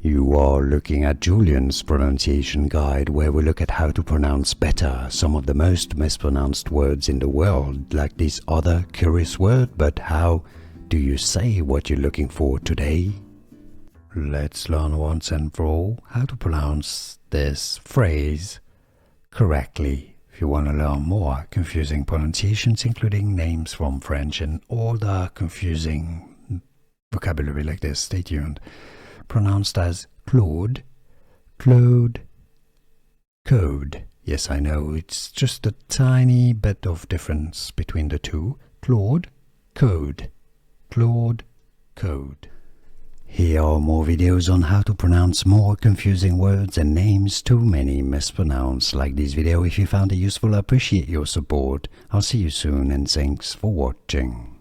You are looking at Julian's pronunciation guide, where we look at how to pronounce better some of the most mispronounced words in the world, like this other curious word. But how do you say what you're looking for today? Let's learn once and for all how to pronounce this phrase correctly. If you want to learn more confusing pronunciations, including names from French and all the confusing vocabulary like this, stay tuned. Pronounced as Claude, Claude, Code. Yes, I know, it's just a tiny bit of difference between the two. Claude, Code, Claude, Code. Here are more videos on how to pronounce more confusing words and names too many mispronounced. Like this video if you found it useful. I appreciate your support. I'll see you soon and thanks for watching.